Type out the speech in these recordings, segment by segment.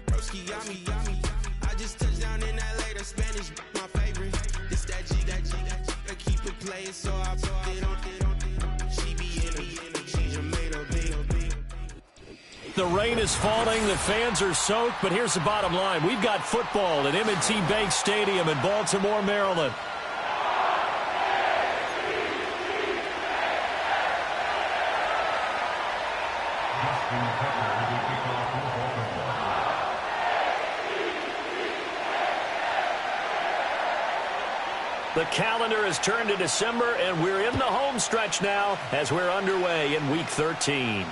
Broski got me. I just touched down in LA, the Spanish, my favorite. This that G. I keep it playing, so I put it on. She be in the she just made a big. The rain is falling, the fans are soaked, but here's the bottom line. We've got football at M&T Bank Stadium in Baltimore, Maryland. The calendar has turned to December, and we're in the home stretch now as we're underway in Week 13.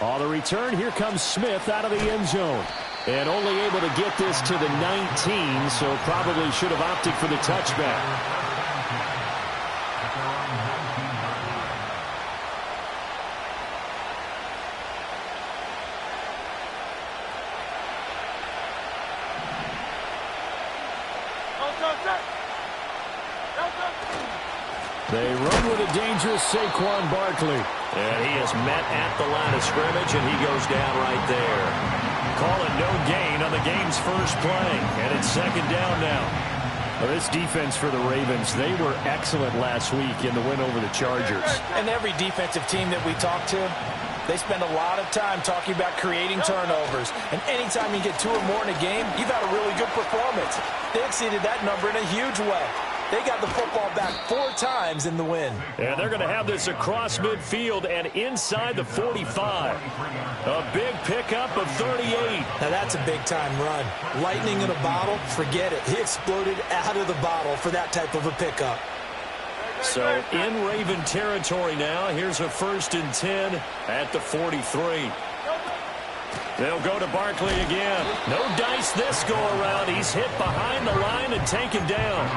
On the return, here comes Smith out of the end zone. And only able to get this to the 19, so probably should have opted for the touchback. They run with a dangerous Saquon Barkley. And he is met at the line of scrimmage, and he goes down right there. Call it no gain on the game's first play. And it's second down now. Well, this defense for the Ravens, they were excellent last week in the win over the Chargers. And every defensive team that we talk to, they spend a lot of time talking about creating turnovers. And anytime you get 2 or more in a game, you've had a really good performance. They exceeded that number in a huge way. They got the football back 4 times in the win. And they're going to have this across midfield and inside the 45. A big pickup of 38. Now that's a big-time run. Lightning in a bottle, forget it. He exploded out of the bottle for that type of a pickup. So in Raven territory now, here's a 1st and 10 at the 43. They'll go to Barkley again. No dice this go-around. He's hit behind the line and taken down.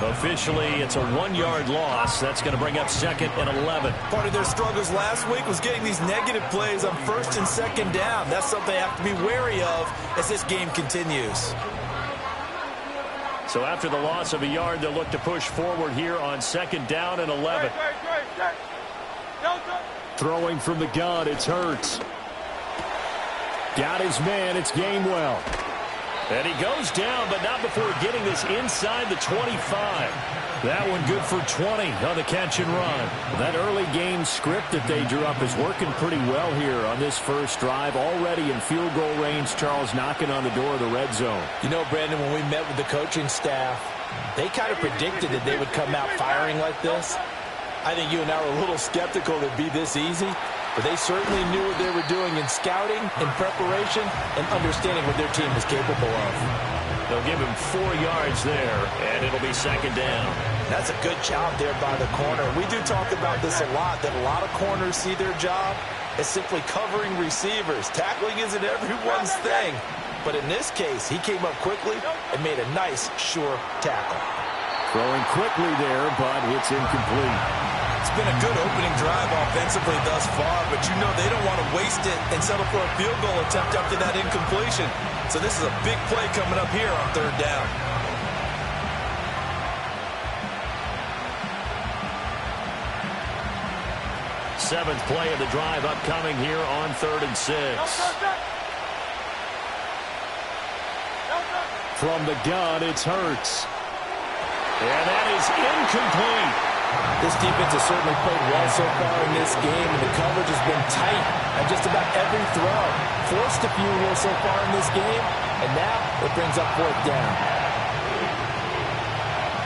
Officially, it's a 1-yard loss. That's going to bring up 2nd and 11. Part of their struggles last week was getting these negative plays on 1st and 2nd down. That's something they have to be wary of as this game continues. So after the loss of a yard, they'll look to push forward here on 2nd down and 11. Throwing from the gun, it's Hurts. Got his man, it's Gainwell. And he goes down, but not before getting this inside the 25. That one good for 20 on the catch and run. That early game script that they drew up is working pretty well here on this first drive. Already in field goal range, Charles knocking on the door of the red zone. You know, Brandon, when we met with the coaching staff, they kind of predicted that they would come out firing like this. I think you and I were a little skeptical that it'd be this easy. But they certainly knew what they were doing in scouting, in preparation, and understanding what their team was capable of. They'll give him 4 yards there, and it'll be 2nd down. That's a good job there by the corner. We do talk about this a lot, that a lot of corners see their job as simply covering receivers. Tackling isn't everyone's thing. But in this case, he came up quickly and made a nice, sure tackle. Throwing quickly there, but it's incomplete. It's been a good opening drive offensively thus far, but you know they don't want to waste it and settle for a field goal attempt after that incompletion. So this is a big play coming up here on 3rd down. Seventh play of the drive upcoming here on 3rd and 6. From the gun, it's Hurts. And that is incomplete. This defense has certainly played well so far in this game, and the coverage has been tight on just about every throw. Forced a few here so far in this game, and now it brings up 4th down.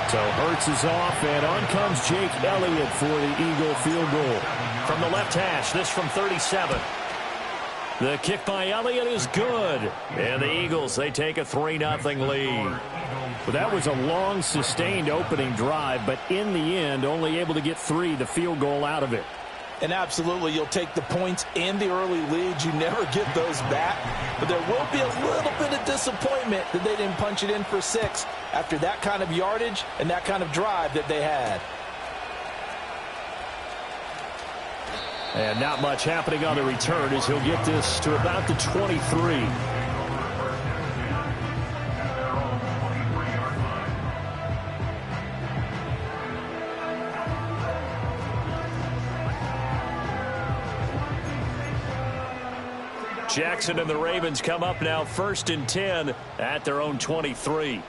So Hurts is off, and on comes Jake Elliott for the Eagle field goal. From the left hash, this from 37. The kick by Elliott is good. And the Eagles, they take a 3-0 lead. Well, that was a long, sustained opening drive, but in the end, only able to get 3, the field goal out of it. And absolutely, you'll take the points and the early leads. You never get those back. But there will be a little bit of disappointment that they didn't punch it in for 6 after that kind of yardage and that kind of drive that they had. And not much happening on the return as he'll get this to about the 23. Jackson and the Ravens come up now 1st and 10 at their own 23.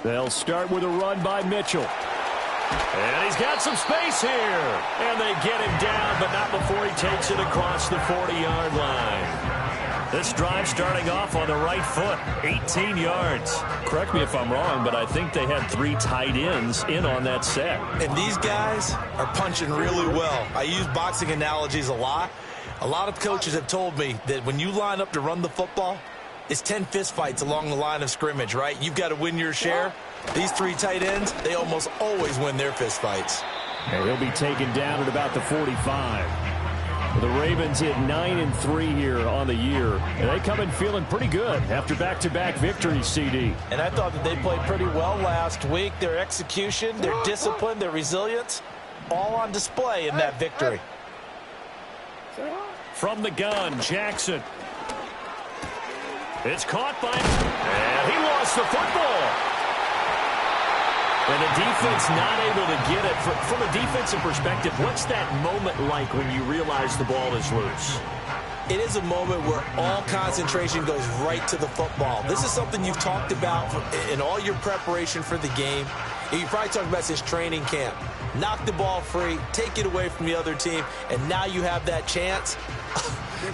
They'll start with a run by Mitchell. And he's got some space here. And they get him down, but not before he takes it across the 40-yard line. This drive starting off on the right foot, 18 yards. Correct me if I'm wrong, but I think they had 3 tight ends in on that set. And these guys are punching really well. I use boxing analogies a lot. A lot of coaches have told me that when you line up to run the football, it's 10 fistfights along the line of scrimmage, right? You've got to win your share. These 3 tight ends, they almost always win their fistfights. And he'll be taken down at about the 45. The Ravens hit 9-3 here on the year. And they come in feeling pretty good after back-to-back victories, CD. And I thought that they played pretty well last week. Their execution, their discipline, their resilience, all on display in that victory. From the gun, Jackson. It's caught by... And he lost the football. And the defense not able to get it. From a defensive perspective, what's that moment like when you realize the ball is loose? It is a moment where all concentration goes right to the football. This is something you've talked about in all your preparation for the game. You probably talked about since training camp. Knock the ball free, take it away from the other team, and now you have that chance.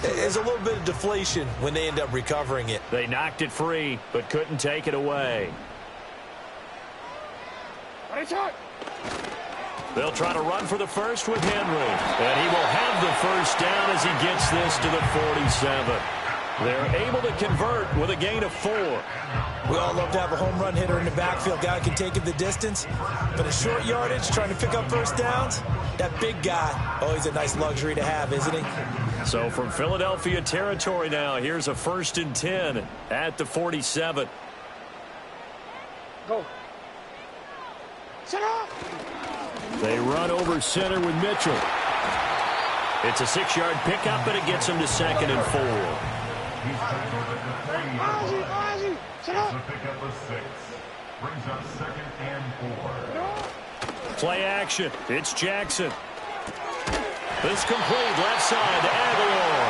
There's a little bit of deflation when they end up recovering it. They knocked it free, but couldn't take it away. They'll try to run for the first with Henry. And he will have the first down as he gets this to the 47. They're able to convert with a gain of 4. We all love to have a home run hitter in the backfield. Guy can take it the distance. But a short yardage, trying to pick up first downs, that big guy, always a nice luxury to have, isn't he? So from Philadelphia territory now, here's a 1st and 10 at the 47. Go. Set up. They run over center with Mitchell. It's a 6-yard pickup, but it gets him to 2nd and 4. Ozzie, set up. Pickup of 6. Brings up 2nd and 4. Play action. It's Jackson. This complete left side to Aguilar.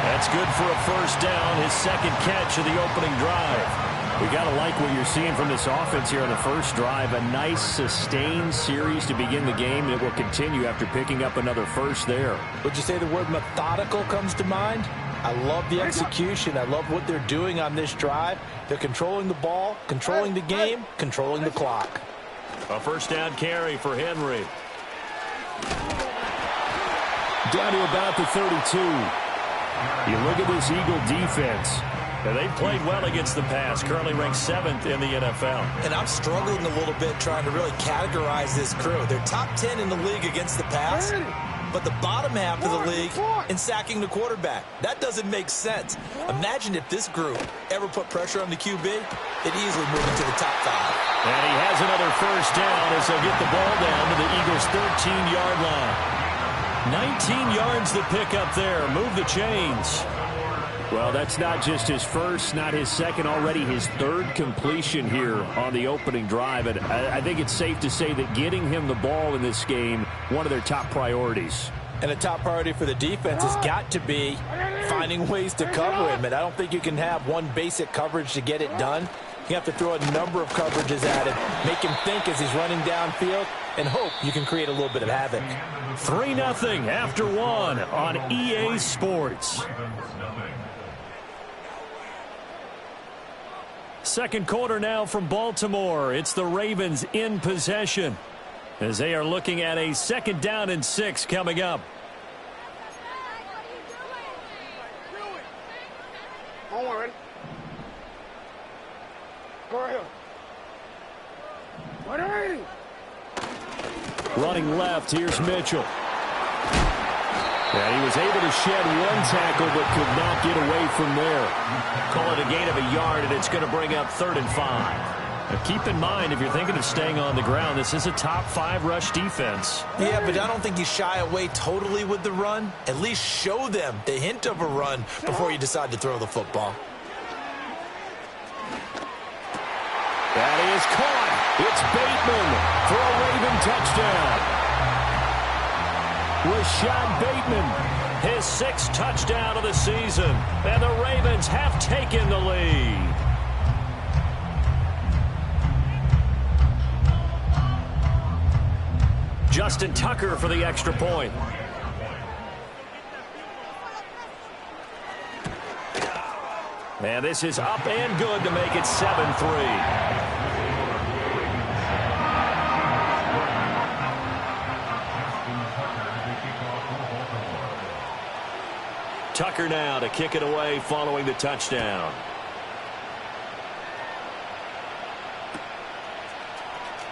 That's good for a first down, his 2nd catch of the opening drive. We got to like what you're seeing from this offense here on the first drive. A nice, sustained series to begin the game, and it will continue after picking up another first there. Would you say the word methodical comes to mind? I love the execution. I love what they're doing on this drive. They're controlling the ball, controlling the game, controlling the clock. A first down carry for Henry. Down to about the 32. You look at this Eagle defense. And they've played well against the pass, currently ranked 7th in the NFL. And I'm struggling a little bit trying to really categorize this crew. They're top 10 in the league against the pass, but the bottom half of the league in sacking the quarterback. That doesn't make sense. Imagine if this group ever put pressure on the QB, they'd easily move into the top 5. And he has another first down as they'll get the ball down to the Eagles' 13-yard line. 19 yards to pick up there. Move the chains. Well, that's not just his first, not his second, already his 3rd completion here on the opening drive. And I think it's safe to say that getting him the ball in this game, one of their top priorities. And a top priority for the defense has got to be finding ways to cover him. And I don't think you can have one basic coverage to get it done. You have to throw a number of coverages at him, make him think as he's running downfield, and hope you can create a little bit of havoc. 3-0 after 1 on EA Sports. Second quarter now from Baltimore. It's the Ravens in possession as they are looking at a 2nd down and 6 coming up. Don't worry. Go ahead. What are you? Running left, here's Mitchell. And he was able to shed 1 tackle but could not get away from there. Call it a gain of a yard, and it's going to bring up 3rd and 5. Now keep in mind, if you're thinking of staying on the ground, this is a top 5 rush defense. Yeah, but I don't think you shy away totally with the run. At least show them the hint of a run before you decide to throw the football. That is caught. It's Bateman for a Raven touchdown. Rashad Bateman, his 6th touchdown of the season. And the Ravens have taken the lead. Justin Tucker for the extra point. And this is up and good to make it 7-3. Tucker now to kick it away following the touchdown.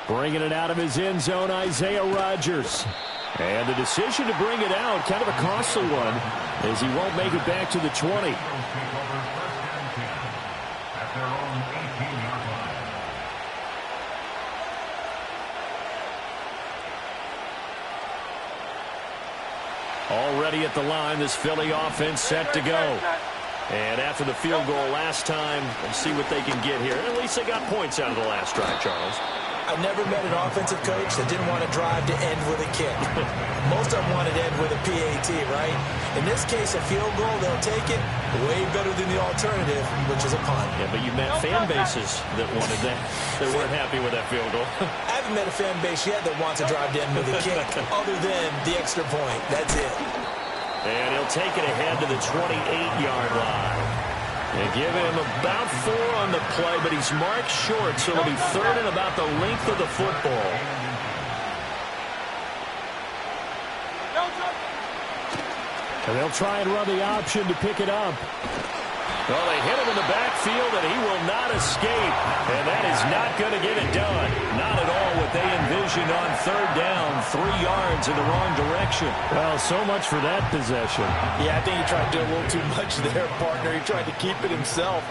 Bringing it out of his end zone, Isaiah Rodgers. And the decision to bring it out, kind of a costly one, as he won't make it back to the 20. Already at the line, this Philly offense set to go. And after the field goal last time, let's see what they can get here. At least they got points out of the last drive, Charles. I've never met an offensive coach that didn't want to drive to end with a kick. Most of them wanted to end with a PAT, right? In this case, a field goal, they'll take it way better than the alternative, which is a punt. Yeah, but you met fan bases that wanted that. They weren't happy with that field goal. I haven't met a fan base yet that wants to drive to end with a kick other than the extra point. That's it. And he'll take it ahead to the 28-yard line. They give him about 4 on the play, but he's marked short, so it'll be 3rd and about the length of the football. And they'll try and run the option to pick it up. Well, they hit him in the backfield, and he will not escape. And that is not going to get it done. Not at all what they envisioned on 3rd down, 3 yards in the wrong direction. Well, so much for that possession. Yeah, I think he tried to do a little too much there, partner. He tried to keep it himself.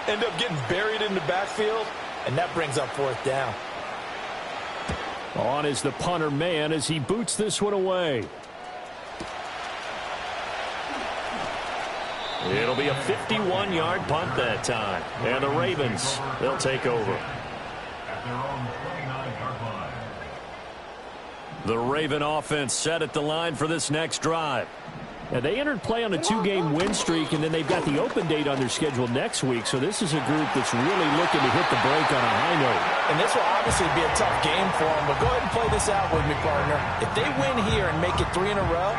Ended up getting buried in the backfield, and that brings up 4th down. On is the punter man as he boots this one away. It'll be a 51-yard punt that time. And the Ravens, they'll take over. The Raven offense set at the line for this next drive. Now, they entered play on a 2-game win streak, and then they've got the open date on their schedule next week. So this is a group that's really looking to hit the break on a high note. And this will obviously be a tough game for them, but go ahead and play this out with me, partner. If they win here and make it 3 in a row,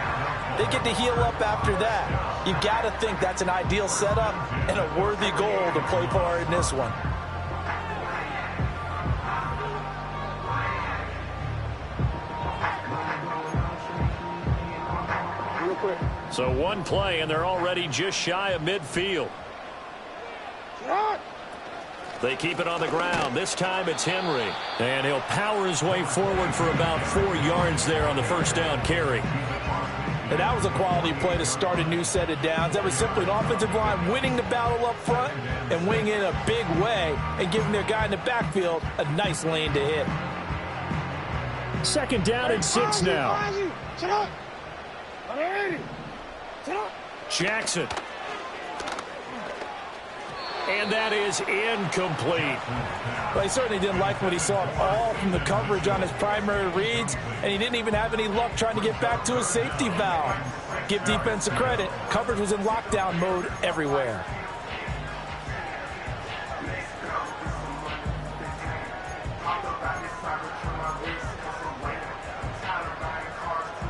they get to heal up after that. You've got to think that's an ideal setup and a worthy goal to play for in this one. So one play, and they're already just shy of midfield. They keep it on the ground. This time it's Henry. And he'll power his way forward for about 4 yards there on the 1st down carry. And that was a quality play to start a new set of downs. That was simply an offensive line winning the battle up front and winning in a big way and giving their guy in the backfield a nice lane to hit. 2nd down and 6 now. Jackson. And that is incomplete. Well, he certainly didn't like what he saw at all from the coverage on his primary reads, and he didn't even have any luck trying to get back to his safety valve. Give defense a credit. Coverage was in lockdown mode everywhere.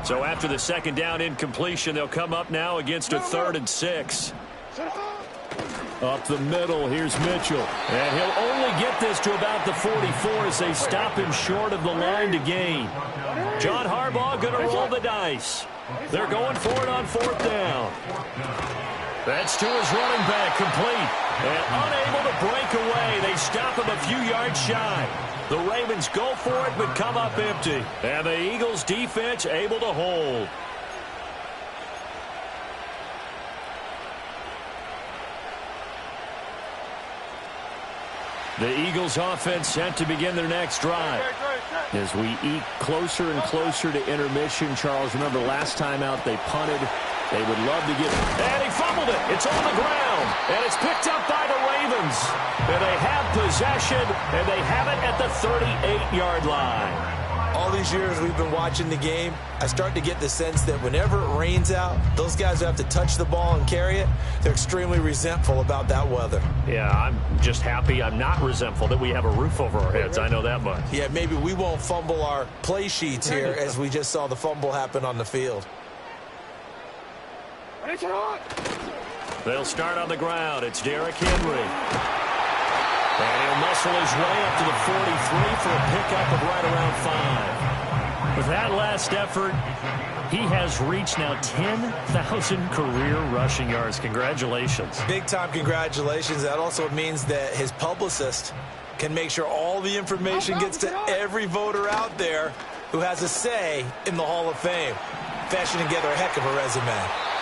So after the 2nd down incompletion, they'll come up now against a 3rd and 6. Up the middle, here's Mitchell. And he'll only get this to about the 44 as they stop him short of the line to gain. John Harbaugh going to roll the dice. They're going for it on 4th down. That's to his running back, complete. And unable to break away. They stop him a few yards shy. The Ravens go for it but come up empty. And the Eagles defense able to hold. The Eagles offense set to begin their next drive. As we eke closer and closer to intermission, Charles, remember last time out they punted. They would love to get... And he fumbled it. It's on the ground. And it's picked up by the Ravens. And they have possession, and they have it at the 38-yard line. All these years we've been watching the game, I start to get the sense that whenever it rains out, those guys who have to touch the ball and carry it, they're extremely resentful about that weather. Yeah, I'm just happy I'm not resentful that we have a roof over our heads. I know that much. Yeah, maybe we won't fumble our play sheets here as we just saw the fumble happen on the field. They'll start on the ground. It's Derrick Henry. And he'll muscle his way up to the 43 for a pickup of right around 5. With that last effort, he has reached now 10,000 career rushing yards. Congratulations. Big-time congratulations. That also means that his publicist can make sure all the information gets to every voter out there who has a say in the Hall of Fame. Fashioning together a heck of a resume.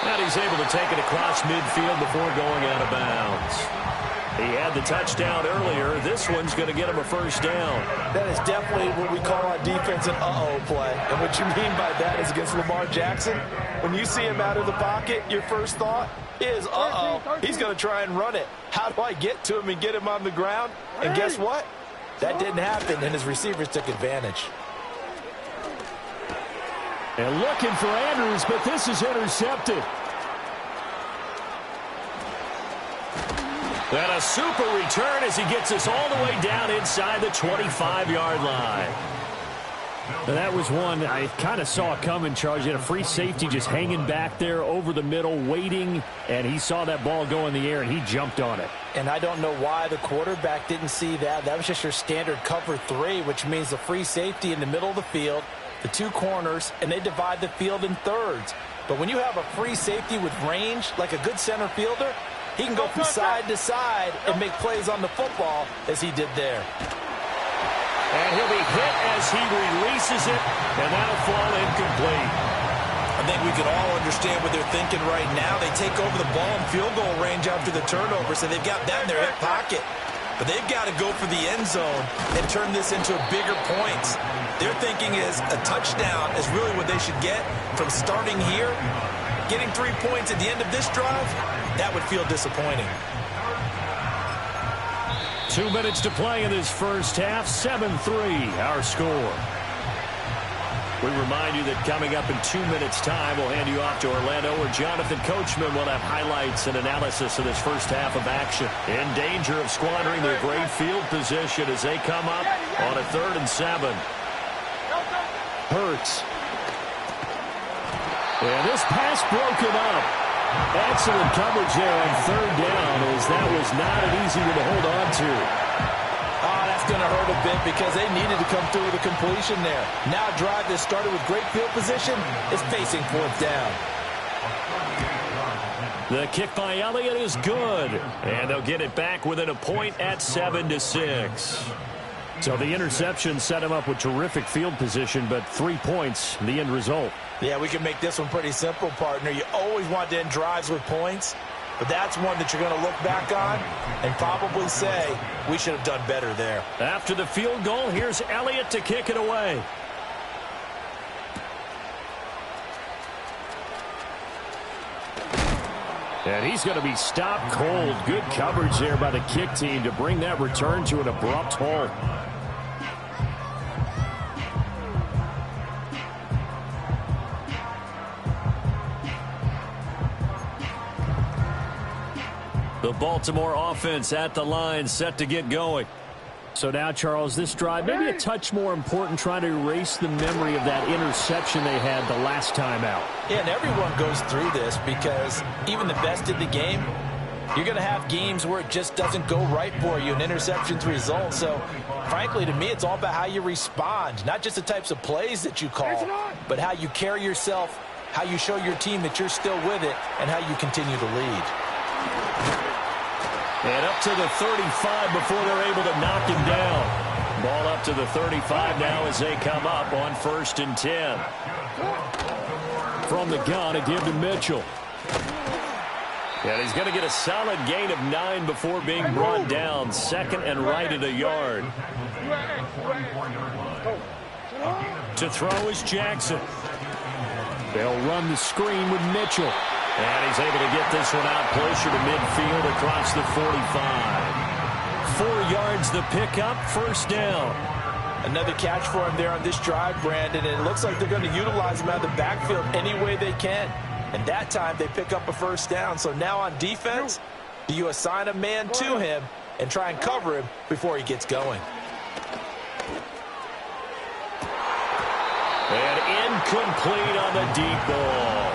And he's able to take it across midfield before going out of bounds. He had the touchdown earlier. This one's going to get him a first down. That is definitely what we call on defense an uh-oh play. And what you mean by that is against Lamar Jackson, when you see him out of the pocket, your first thought is, uh-oh, he's going to try and run it. How do I get to him and get him on the ground? And guess what? That didn't happen, and his receivers took advantage. And looking for Andrews, but this is intercepted. And a super return as he gets us all the way down inside the 25-yard line. Now that was one I kind of saw coming, Charles. You had a free safety just hanging back there over the middle, waiting, and he saw that ball go in the air, and he jumped on it. And I don't know why the quarterback didn't see that. That was just your standard cover 3, which means the free safety in the middle of the field, the 2 corners, and they divide the field in thirds. But when you have a free safety with range, like a good center fielder, he can go from side to side and make plays on the football as he did there. And he'll be hit as he releases it, and that'll fall incomplete. I think we can all understand what they're thinking right now. They take over the ball in field goal range after the turnover, so they've got that in their hip pocket. But they've got to go for the end zone and turn this into bigger points. Their thinking is a touchdown is really what they should get from starting here. Getting 3 points at the end of this drive, that would feel disappointing. 2 minutes to play in this first half. 7-3 our score. We remind you that coming up in 2 minutes' time, we'll hand you off to Orlando, where Jonathan Coachman will have highlights and analysis of this first half of action. In danger of squandering their great field position as they come up on a 3rd and 7. Hurts. And this pass broken up. Excellent coverage there on 3rd down, as that was not an easy one to hold on to. Oh, that's going to hurt a bit because they needed to come through with a completion there. Now a drive that started with great field position is facing 4th down. The kick by Elliott is good, and they'll get it back within a point at 7-6. So the interception set him up with terrific field position, but 3 points, the end result. Yeah, we can make this one pretty simple, partner. You always want to end drives with points, but that's one that you're going to look back on and probably say, we should have done better there. After the field goal, here's Elliott to kick it away. And he's going to be stopped cold. Good coverage there by the kick team to bring that return to an abrupt halt. The Baltimore offense at the line, set to get going. So now, Charles, this drive maybe a touch more important, trying to erase the memory of that interception they had the last time out. Yeah, and everyone goes through this because even the best in the game, you're going to have games where it just doesn't go right for you, and interceptions result. So, frankly, to me, it's all about how you respond, not just the types of plays that you call, but how you carry yourself, how you show your team that you're still with it, and how you continue to lead. And up to the 35 before they're able to knock him down. Ball up to the 35 now as they come up on 1st and 10. From the gun, a give to Mitchell. And he's going to get a solid gain of 9 before being brought down. 2nd and right at a yard. To throw is Jackson. They'll run the screen with Mitchell. And he's able to get this one out closer to midfield across the 45. 4 yards the pickup, 1st down. Another catch for him there on this drive, Brandon, and it looks like they're going to utilize him out of the backfield any way they can. And that time they pick up a first down. So now on defense, do you assign a man to him and try and cover him before he gets going? And incomplete on the deep ball.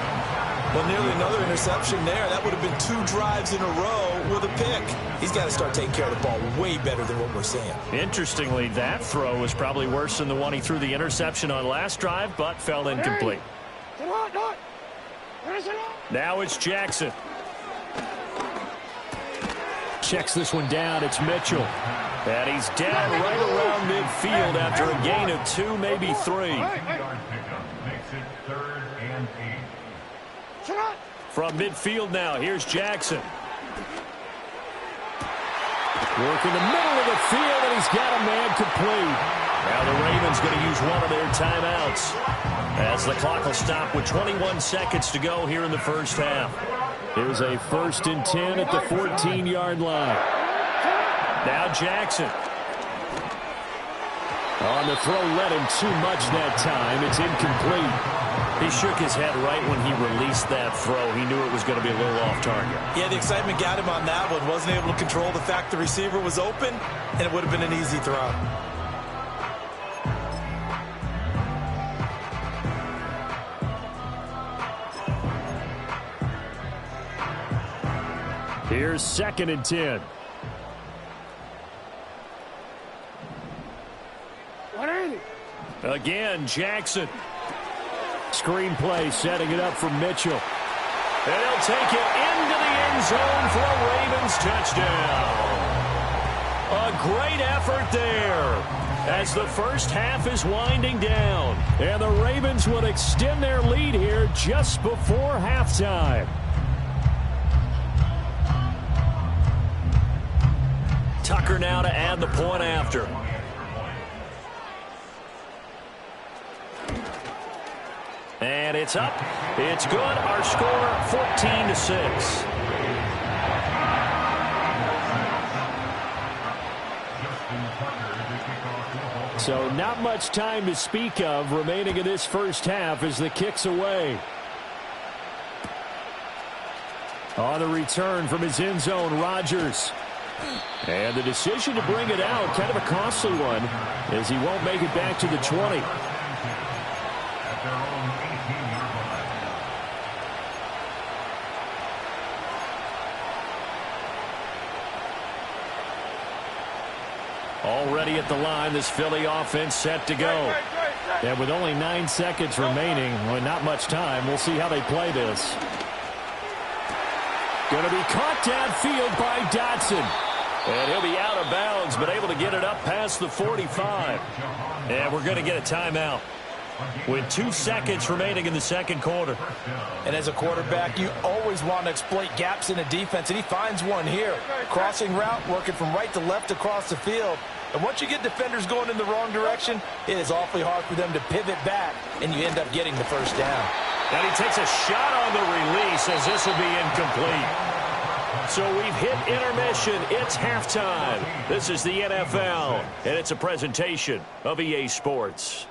Well, nearly another interception there. That would have been 2 drives in a row with a pick. He's got to start taking care of the ball way better than what we're seeing. Interestingly, that throw was probably worse than the one he threw the interception on last drive, but fell incomplete. Now it's Jackson. Checks this one down. It's Mitchell. And he's down right around midfield after a gain of 2, maybe 3. Yard pickup makes it 3rd and 8. From midfield now, here's Jackson. Working the middle of the field, and he's got a man complete. Now the Ravens going to use one of their timeouts as the clock will stop with 21 seconds to go here in the first half. Here's a 1st and 10 at the 14-yard line. Now Jackson. On the throw, led him too much that time. It's incomplete. He shook his head right when he released that throw. He knew it was going to be a little off target. Yeah, the excitement got him on that one. Wasn't able to control the fact the receiver was open, and it would have been an easy throw. Here's 2nd and 10. Again, Jackson. Screenplay setting it up for Mitchell. And he'll take it into the end zone for a Ravens touchdown. A great effort there as the first half is winding down. And the Ravens would extend their lead here just before halftime. Tucker now to add the point after. And it's up. It's good. Our score 14-6. So not much time to speak of remaining in this first half as the kick's away. On the return from his end zone, Rodgers. And the decision to bring it out, kind of a costly one, as he won't make it back to the 20. Already at the line, this Philly offense set to go. And with only 9 seconds remaining, well, not much time, we'll see how they play this. Going to be caught downfield by Dotson. And he'll be out of bounds, but able to get it up past the 45. And we're going to get a timeout with 2 seconds remaining in the second quarter. And as a quarterback, you always want to exploit gaps in a defense, and he finds one here. Crossing route, working from right to left across the field. And once you get defenders going in the wrong direction, it is awfully hard for them to pivot back, and you end up getting the first down. And he takes a shot on the release as this will be incomplete. So we've hit intermission. It's halftime. This is the NFL, and it's a presentation of EA Sports.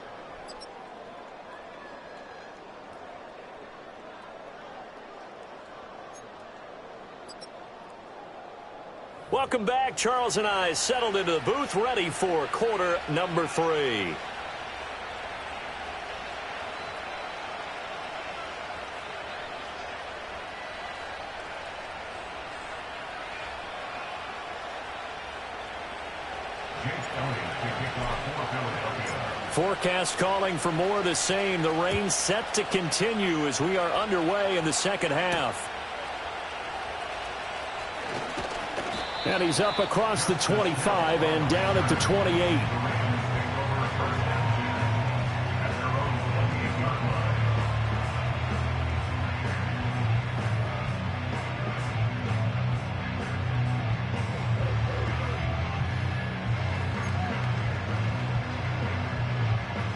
Welcome back. Charles and I settled into the booth, ready for quarter number 3. Forecast calling for more of the same. The rain set to continue as we are underway in the second half. And he's up across the 25 and down at the 28.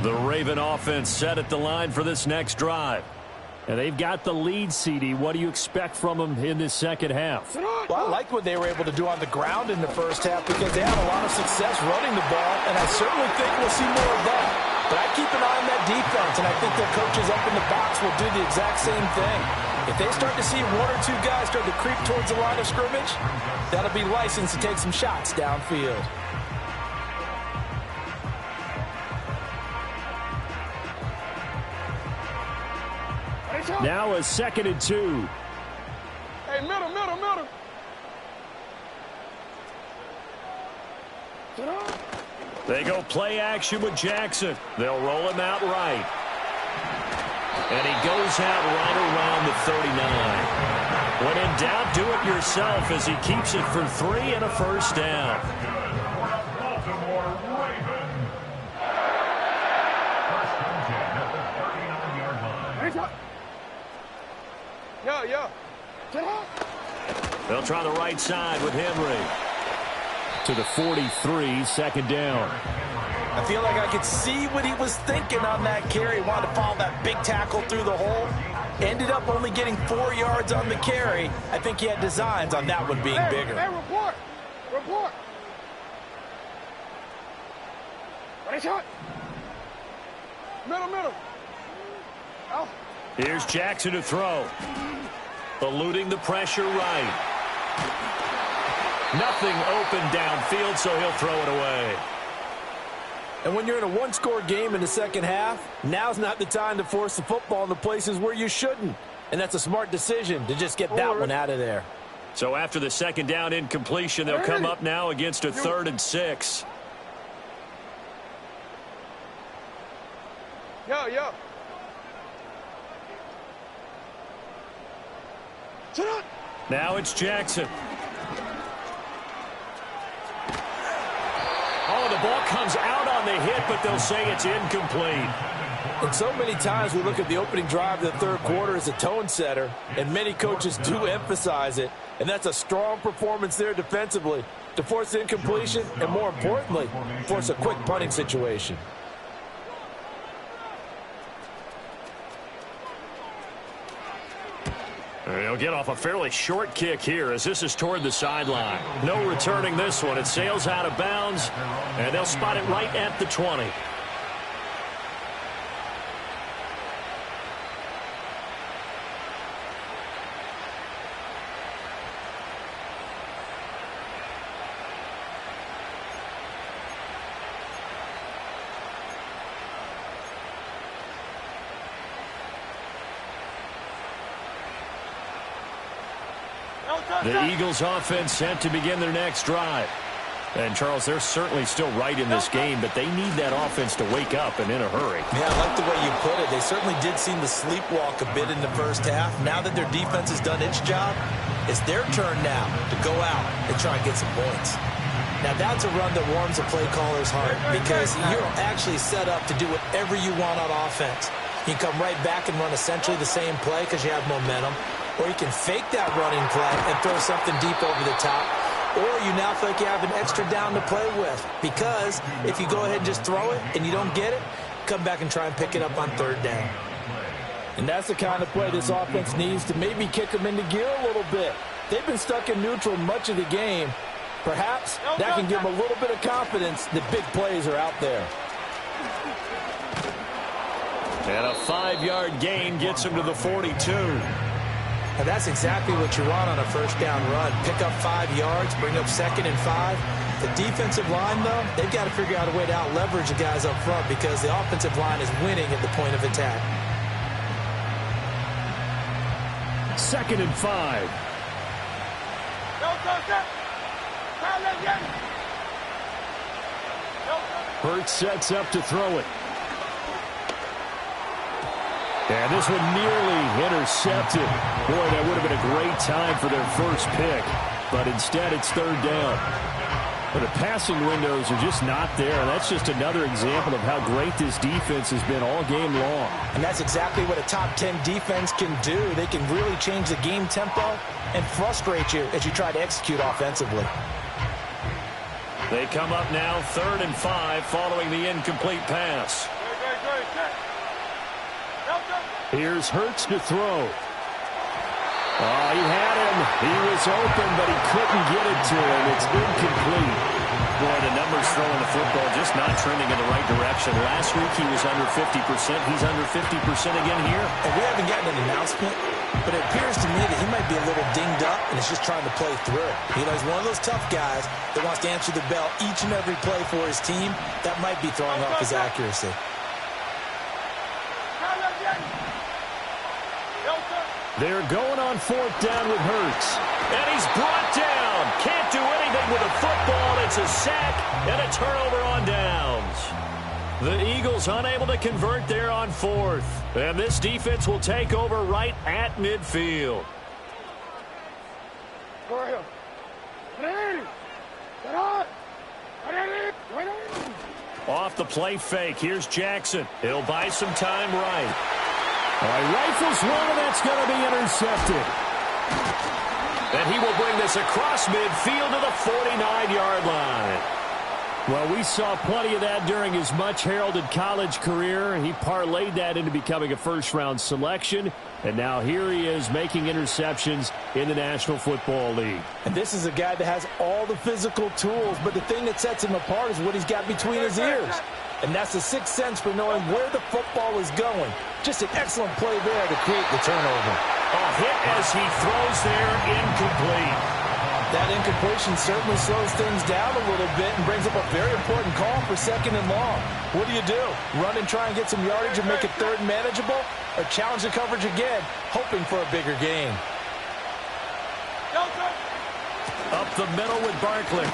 The Raven offense set at the line for this next drive. And they've got the lead, CD. What do you expect from them in this second half? Well, I like what they were able to do on the ground in the first half because they had a lot of success running the ball, and I certainly think we'll see more of that. But I keep an eye on that defense, and I think their coaches up in the box will do the exact same thing. If they start to see one or two guys start to creep towards the line of scrimmage, that'll be licensed to take some shots downfield. Now a 2nd and 2. Hey, middle. Sit up. They go play action with Jackson. They'll roll him out right. And he goes out right around the 39. When in doubt, do it yourself as he keeps it for 3 and a first down. Baltimore Ravens. First and 10 at the 39-yard line. Yeah. Sit up. They'll try the right side with Henry. To the 43, second down. I feel like I could see what he was thinking on that carry. Wanted to follow that big tackle through the hole. Ended up only getting 4 yards on the carry. I think he had designs on that one being bigger. Hey, report. Ready, shot. Middle. Out. Here's Jackson to throw. Eluding the pressure right. Nothing open downfield, so he'll throw it away. And when you're in a one-score game in the second half, now's not the time to force the football in the places where you shouldn't. And that's a smart decision to just get that one out of there. So after the second down incompletion, they'll come up now against a 3rd and 6. Yeah. Sit up. Now it's Jackson. Oh, the ball comes out on the hit, but they'll say it's incomplete. And so many times we look at the opening drive of the third quarter as a tone setter, and many coaches do emphasize it. And that's a strong performance there defensively to force incompletion and, more importantly, force a quick punting situation. He'll get off a fairly short kick here as this is toward the sideline. No returning this one. It sails out of bounds, and they'll spot it right at the 20. The Eagles offense set to begin their next drive. And, Charles, they're certainly still right in this game, but they need that offense to wake up and in a hurry. Yeah, I like the way you put it. They certainly did seem to sleepwalk a bit in the first half. Now that their defense has done its job, it's their turn now to go out and try and get some points. Now, that's a run that warms a play caller's heart because you're actually set up to do whatever you want on offense. You can come right back and run essentially the same play because you have momentum. Or you can fake that running play and throw something deep over the top. Or you now feel like you have an extra down to play with. Because if you go ahead and just throw it and you don't get it, come back and try and pick it up on 3rd down. And that's the kind of play this offense needs to maybe kick them into gear a little bit. They've been stuck in neutral much of the game. Perhaps that can give them a little bit of confidence that big plays are out there. And a 5-yard gain gets him to the 42. And that's exactly what you want on a first down run. Pick up 5 yards, bring up 2nd and 5. The defensive line, though, they've got to figure out a way to out-leverage the guys up front because the offensive line is winning at the point of attack. 2nd and 5. Hurts sets up to throw it. And this one nearly intercepted. Boy, that would have been a great time for their first pick. But instead, it's 3rd down. But the passing windows are just not there. That's just another example of how great this defense has been all game long. And that's exactly what a top 10 defense can do. They can really change the game tempo and frustrate you as you try to execute offensively. They come up now 3rd and 5 following the incomplete pass. Here's Hurts to throw. Oh, he had him. He was open, but he couldn't get it to him. It's incomplete. Boy, the numbers throwing the football just not trending in the right direction. Last week he was under 50%. He's under 50% again here. And we haven't gotten an announcement, but it appears to me that he might be a little dinged up and is just trying to play through. He's one of those tough guys that wants to answer the bell each and every play for his team. That might be throwing off his accuracy. They're going on 4th down with Hurts. And he's brought down. Can't do anything with the football. It's a sack and a turnover on downs. The Eagles unable to convert there on 4th. And this defense will take over right at midfield. Off the play fake. Here's Jackson. He'll buy some time right. All right, rifles one, and that's going to be intercepted. And he will bring this across midfield to the 49-yard line. Well, we saw plenty of that during his much-heralded college career. He parlayed that into becoming a first-round selection. And now here he is making interceptions in the National Football League. And this is a guy that has all the physical tools, but the thing that sets him apart is what he's got between his ears. And that's the sixth sense for knowing where the football is going. Just an excellent play there to create the turnover. A hit as he throws there, incomplete. That incompletion certainly slows things down a little bit and brings up a very important call for 2nd and long. What do? Run and try and get some yardage and make it 3rd and manageable? Or challenge the coverage again, hoping for a bigger gain? Up the middle with Barkley.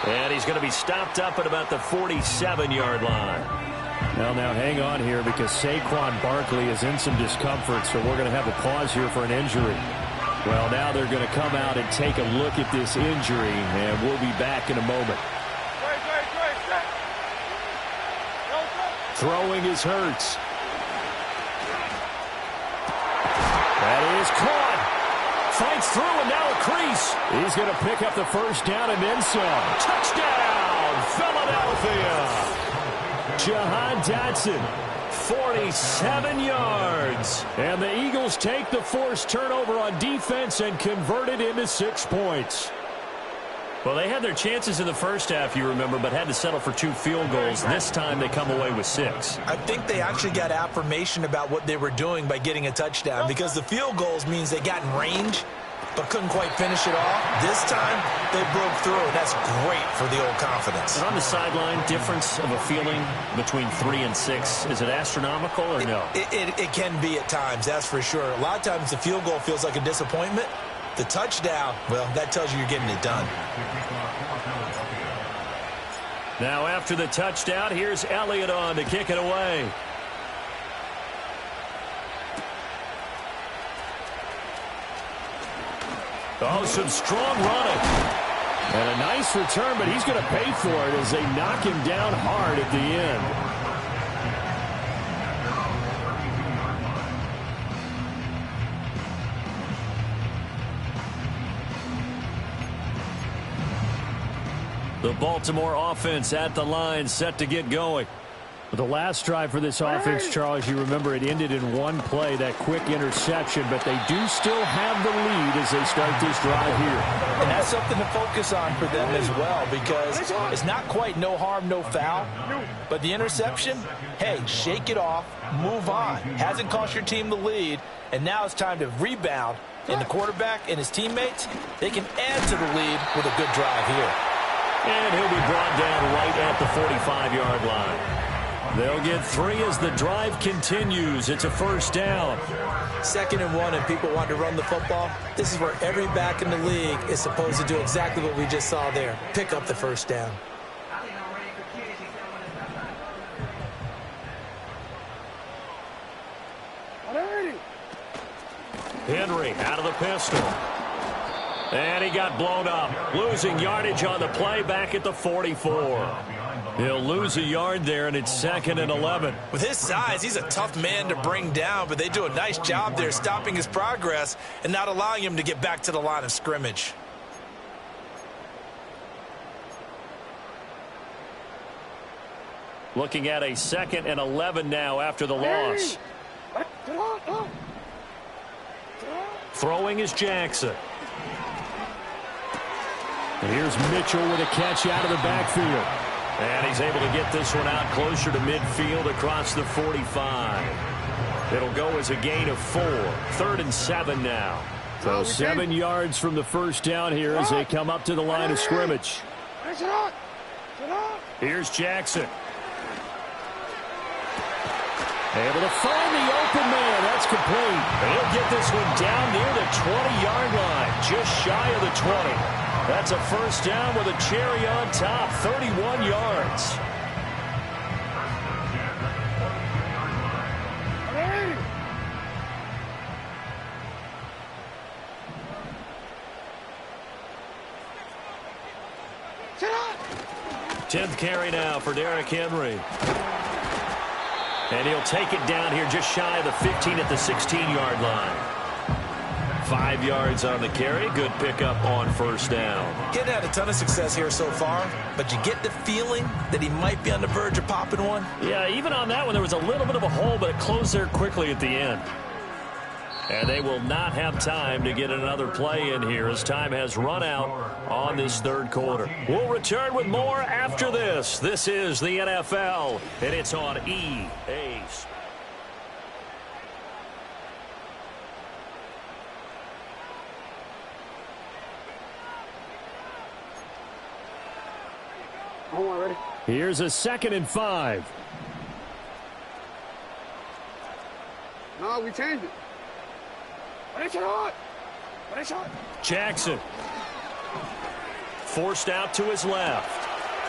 And he's going to be stopped up at about the 47-yard line. Well, now hang on here because Saquon Barkley is in some discomfort, so we're going to have a pause here for an injury. Well, now they're going to come out and take a look at this injury, and we'll be back in a moment. Throwing is Hurts. That is caught. Fights through, and now a crease. He's going to pick up the first down and then some. Touchdown, Philadelphia. Jahan Dotson, 47 yards. And the Eagles take the forced turnover on defense and convert it into 6 points. Well, they had their chances in the first half, you remember, but had to settle for 2 field goals. This time they come away with 6. I think they actually got affirmation about what they were doing by getting a touchdown because the field goals means they got in range but couldn't quite finish it off. This time they broke through, and that's great for the old confidence. And on the sideline, difference of a feeling between 3 and 6, is it astronomical or no? It can be at times, that's for sure. A lot of times the field goal feels like a disappointment. The touchdown, well, that tells you you're getting it done. Now after the touchdown, here's Elliott on to kick it away. Oh, some strong running. And a nice return, but he's going to pay for it as they knock him down hard at the end. The Baltimore offense at the line, set to get going. The last drive for this offense, Charles, you remember it ended in one play, that quick interception, but they do still have the lead as they start this drive here. And that's something to focus on for them as well, because it's not quite no harm, no foul, but the interception, hey, shake it off, move on. Hasn't cost your team the lead, and now it's time to rebound. And the quarterback and his teammates, they can add to the lead with a good drive here. And he'll be brought down right at the 45-yard line. They'll get 3 as the drive continues. It's a first down. 2nd and 1, and people want to run the football. This is where every back in the league is supposed to do exactly what we just saw there. Pick up the first down. Henry out of the pistol. And he got blown up. Losing yardage on the play back at the 44. He'll lose a yard there, and it's 2nd and 11. With his size, he's a tough man to bring down, but they do a nice job there stopping his progress and not allowing him to get back to the line of scrimmage. Looking at a 2nd and 11 now after the loss. Throwing is Jackson. And here's Mitchell with a catch out of the backfield. And he's able to get this one out closer to midfield across the 45. It'll go as a gain of 4. 3rd and 7 now. So 7 yards from the first down here as they come up to the line of scrimmage. Here's Jackson. Able to find the open man. That's complete. He'll get this one down near the 20-yard line, just shy of the 20. That's a first down with a cherry on top, 31 yards. Sit up. 10th carry now for Derrick Henry. And he'll take it down here just shy of the 15 at the 16-yard line. 5 yards on the carry. Good pickup on first down. Getting had a ton of success here so far, but you get the feeling that he might be on the verge of popping one. Yeah, even on that one, there was a little bit of a hole, but it closed there quickly at the end. And they will not have time to get another play in here as time has run out on this 3rd quarter. We'll return with more after this. This is the NFL, and it's on EA Sports. Hold on, ready? Here's a 2nd and 5. No, we changed it. Jackson. Forced out to his left.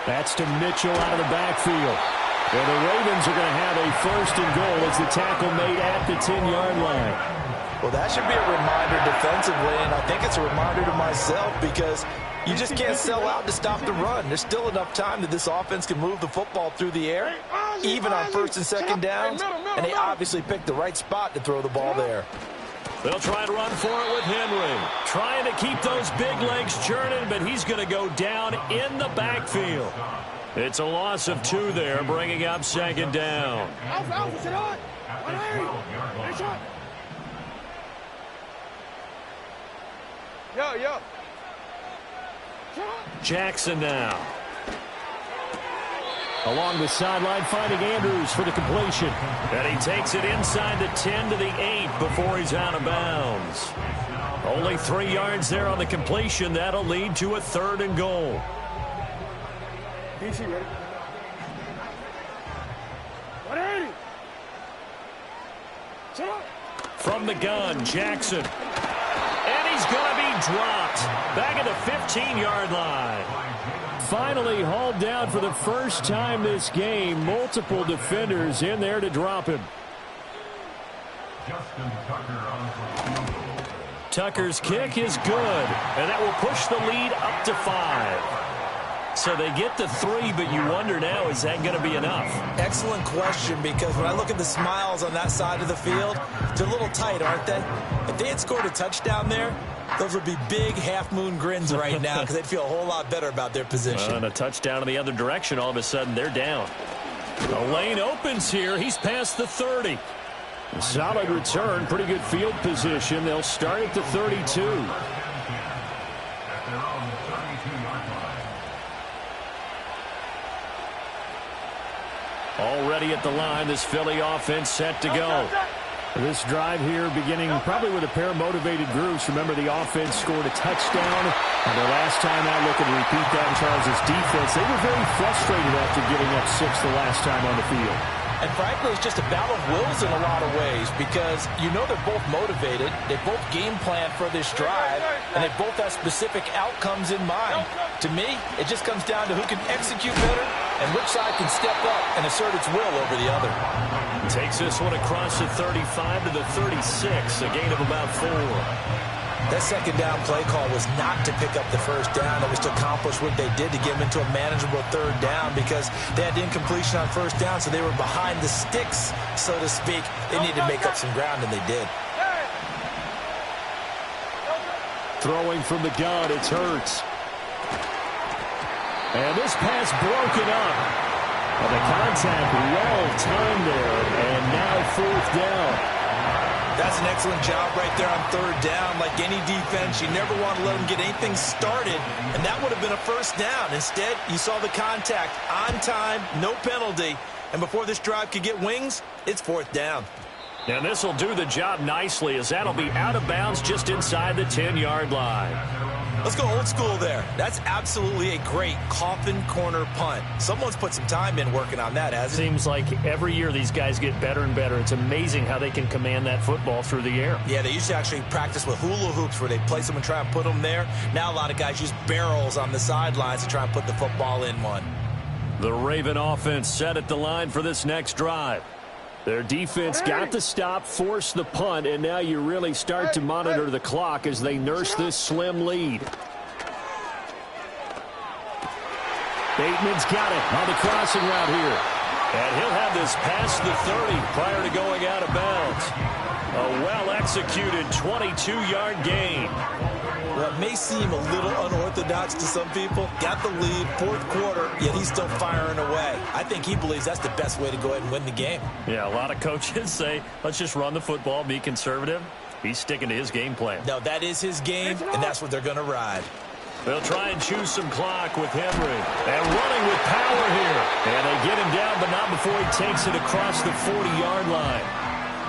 That's to Mitchell out of the backfield. And the Ravens are going to have a 1st and goal as the tackle made at the 10-yard line. Well, that should be a reminder defensively, and I think it's a reminder to myself because you just can't sell out to stop the run. There's still enough time that this offense can move the football through the air, even on 1st and 2nd downs, and they obviously picked the right spot to throw the ball there. They'll try to run for it with Henry. Trying to keep those big legs churning, but he's going to go down in the backfield. It's a loss of 2 there, bringing up 2nd down. Yo. Jackson now. Along the sideline, finding Andrews for the completion. And he takes it inside the 10 to the 8 before he's out of bounds. Only 3 yards there on the completion. That'll lead to a 3rd and goal. DC, ready? 180. Sit up. From the gun, Jackson. And he's going to be dropped. Back at the 15-yard line. Finally hauled down for the first time this game. Multiple defenders in there to drop him. Justin Tucker on for field goal. Tucker's kick is good, and that will push the lead up to 5. So they get the 3, but you wonder now, is that going to be enough? Excellent question, because when I look at the smiles on that side of the field, they're a little tight, aren't they? If they had scored a touchdown there, those would be big half-moon grins right now because they'd feel a whole lot better about their position. And a touchdown in the other direction, all of a sudden they're down. The lane opens here. He's past the 30. A solid return, pretty good field position. They'll start at the 32. At their own 32-yard line. Already at the line, this Philly offense set to go. This drive here beginning probably with a pair of motivated groups. Remember, the offense scored a touchdown. And their last time out, looking to repeat that in Charles' defense. They were very frustrated after giving up 6 the last time on the field. And frankly, it's just a battle of wills in a lot of ways because you know they're both motivated. They both game plan for this drive, and they both have specific outcomes in mind. To me, it just comes down to who can execute better and which side can step up and assert its will over the other. Takes this one across the 35 to the 36, a gain of about 4. That second down play call was not to pick up the first down. It was to accomplish what they did to get them into a manageable 3rd down because they had incompletion on first down, so they were behind the sticks, so to speak. They needed to make up some ground, and they did. Throwing from the gun, it's Hurts. And this pass broken up. And the contact well timed there, and now 4th down. That's an excellent job right there on 3rd down. Like any defense, you never want to let them get anything started, and that would have been a 1st down. Instead, you saw the contact on time, no penalty, and before this drive could get wings, it's 4th down. And this will do the job nicely, as that'll be out of bounds just inside the 10-yard line. Let's go old school there. That's absolutely a great coffin corner punt. Someone's put some time in working on that, hasn't it? Seems like every year these guys get better and better. It's amazing how they can command that football through the air. Yeah, they used to actually practice with hula hoops where they place them and try and put them there. Now a lot of guys use barrels on the sidelines to try and put the football in one. The Raven offense set at the line for this next drive. Their defense got the stop, forced the punt, and now you really start to monitor the clock as they nurse this slim lead. Bateman's got it on the crossing route here. And he'll have this past the 30 prior to going out of bounds. A well-executed 22-yard gain. Well, it may seem a little unorthodox to some people. Got the lead, 4th quarter, yet he's still firing away. I think he believes that's the best way to go ahead and win the game. Yeah, a lot of coaches say, let's just run the football, be conservative. He's sticking to his game plan. No, that is his game, and that's what they're going to ride. They'll try and choose some clock with Henry. And running with power here. And they get him down, but not before he takes it across the 40-yard line.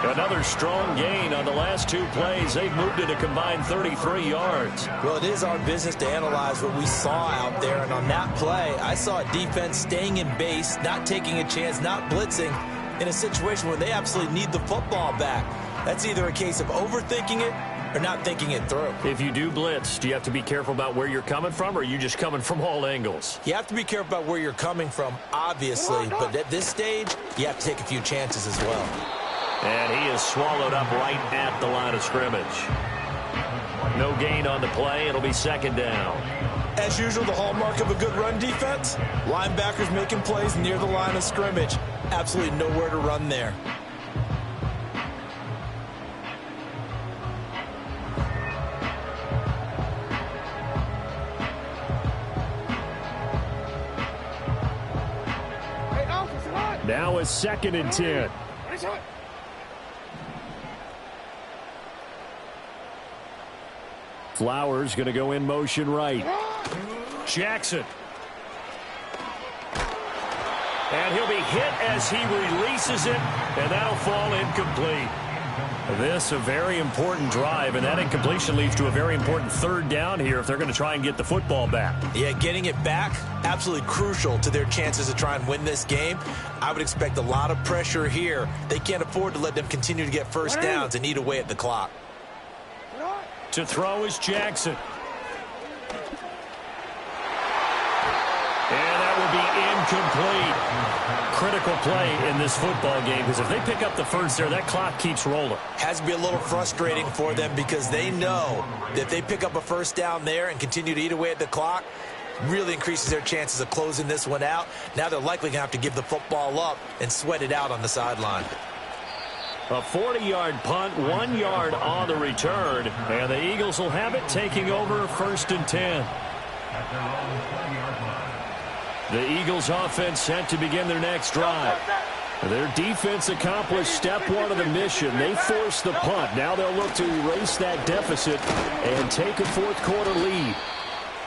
Another strong gain on the last 2 plays. They've moved it a combined 33 yards. Well, it is our business to analyze what we saw out there. And on that play, I saw a defense staying in base, not taking a chance, not blitzing, in a situation where they absolutely need the football back. That's either a case of overthinking it or not thinking it through. If you do blitz, do you have to be careful about where you're coming from, or are you just coming from all angles? You have to be careful about where you're coming from, obviously. But at this stage, you have to take a few chances as well. And he is swallowed up right at the line of scrimmage. No gain on the play. It'll be 2nd down. As usual, the hallmark of a good run defense, linebackers making plays near the line of scrimmage. Absolutely nowhere to run there. Now it's 2nd and 10. Flowers going to go in motion right. Jackson. And he'll be hit as he releases it, and that'll fall incomplete. This a very important drive, and that incompletion leads to a very important 3rd down here if they're going to try and get the football back. Yeah, getting it back, absolutely crucial to their chances to try and win this game. I would expect a lot of pressure here. They can't afford to let them continue to get 1st downs and eat away at the clock. To throw is Jackson. And that will be incomplete. Critical play in this football game, because if they pick up the 1st there, that clock keeps rolling. Has to be a little frustrating for them because they know that if they pick up a 1st down there and continue to eat away at the clock, really increases their chances of closing this one out. Now they're likely going to have to give the football up and sweat it out on the sideline. A 40-yard punt, 1 yard on the return, and the Eagles will have it, taking over 1st and 10. The Eagles offense set to begin their next drive. Their defense accomplished step 1 of the mission. They forced the punt. Now they'll look to erase that deficit and take a 4th quarter lead.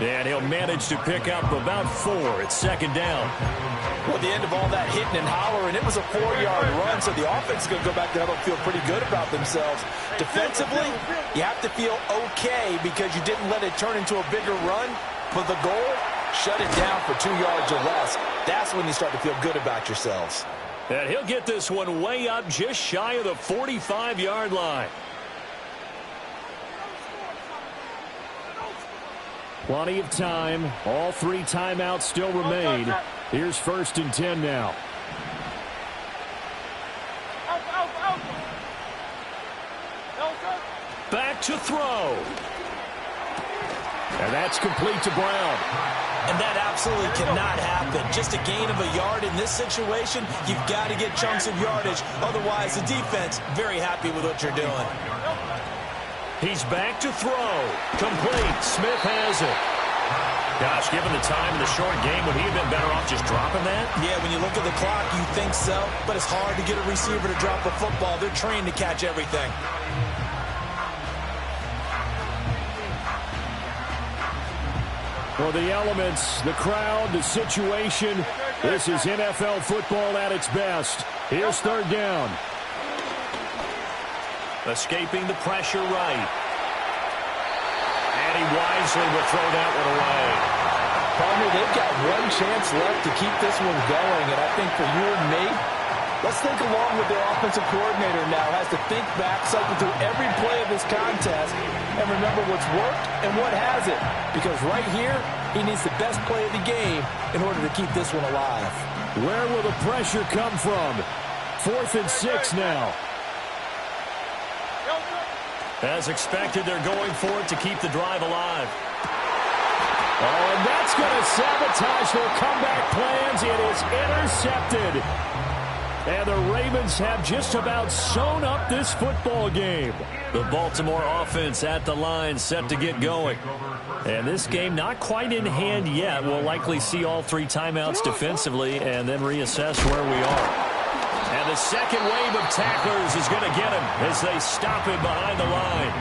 And he'll manage to pick up about 4. It's 2nd down. Well, at the end of all that hitting and hollering, it was a 4-yard run, so the offense is going to go back there and feel pretty good about themselves. Defensively, you have to feel okay because you didn't let it turn into a bigger run. But the goal, shut it down for 2 yards or less. That's when you start to feel good about yourselves. And he'll get this one way up just shy of the 45-yard line. Plenty of time. All 3 timeouts still remain. Here's 1st and 10 now. Back to throw. And that's complete to Brown. And that absolutely cannot happen. Just a gain of a yard in this situation, you've got to get chunks of yardage. Otherwise, the defense, very happy with what you're doing. He's back to throw. Complete. Smith has it. Gosh, given the time in the short game, would he have been better off just dropping that? Yeah, when you look at the clock, you think so. But it's hard to get a receiver to drop a football. They're trained to catch everything. For the elements, the crowd, the situation, this is NFL football at its best. Here's third down. Escaping the pressure right. And he wisely will throw that one away. Partner, they've got one chance left to keep this one going, and I think for you and me, let's think along with their offensive coordinator now. Has to think back, cycle through every play of this contest, and remember what's worked and what hasn't. Because right here, he needs the best play of the game in order to keep this one alive. Where will the pressure come from? 4th and 6 now. As expected, they're going for it to keep the drive alive. Oh, and that's going to sabotage their comeback plans. It is intercepted. And the Ravens have just about sewn up this football game. The Baltimore offense at the line, set to get going. And this game not quite in hand yet. We'll likely see all 3 timeouts defensively and then reassess where we are. And the second wave of tacklers is going to get him as they stop him behind the line.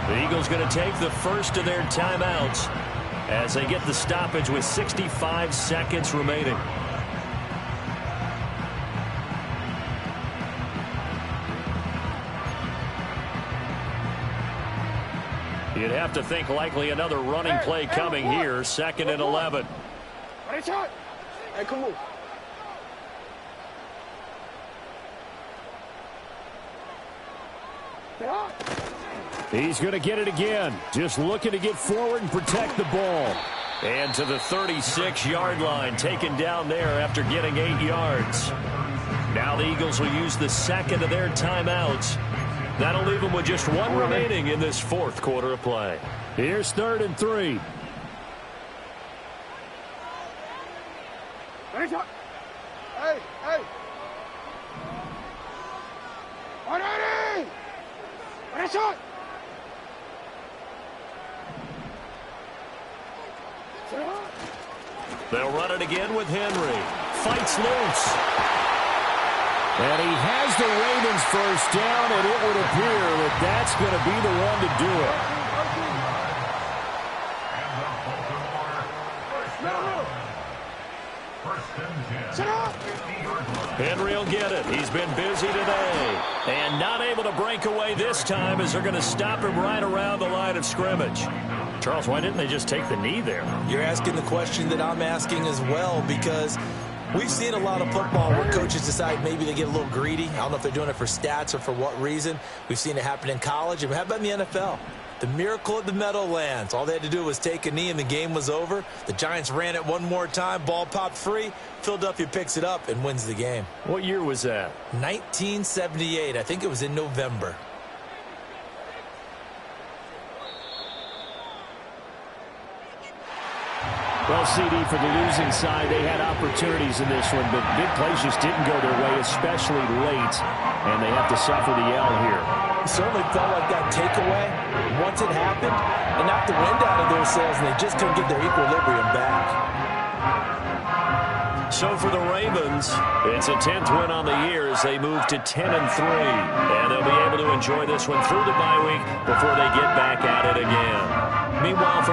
The Eagles going to take the first of their timeouts as they get the stoppage with 65 seconds remaining. You'd have to think likely another running play coming here. 2nd and 11. Hey, come on. He's going to get it again. Just looking to get forward and protect the ball. And to the 36-yard line, taken down there after getting 8 yards. Now the Eagles will use the second of their timeouts. That'll leave them with just 1 remaining in this 4th quarter of play. Here's 3rd and 3. Hey, hey. Already! Shot! They'll run it again with Henry. Fights loose. And he has the Ravens first down, and it would appear that that's going to be the one to do it. Henry will get it. He's been busy today. And not able to break away this time as they're going to stop him right around the line of scrimmage. Charles, why didn't they just take the knee there? You're asking the question that I'm asking as well, because we've seen a lot of football where coaches decide maybe they get a little greedy. I don't know if they're doing it for stats or for what reason. We've seen it happen in college. And how about in the NFL? The miracle of the Meadowlands. All they had to do was take a knee and the game was over. The Giants ran it one more time. Ball popped free. Philadelphia picks it up and wins the game. What year was that? 1978. I think it was in November. Well, CD, for the losing side, they had opportunities in this one, but big plays just didn't go their way, especially late, and they have to suffer the L here. It certainly felt like that takeaway, once it happened, it knocked the wind out of their sails, and they just couldn't get their equilibrium back. So for the Ravens, it's a 10th win on the year as they move to 10-3, and they'll be able to enjoy this one through the bye week before they get back at it again. Meanwhile, for the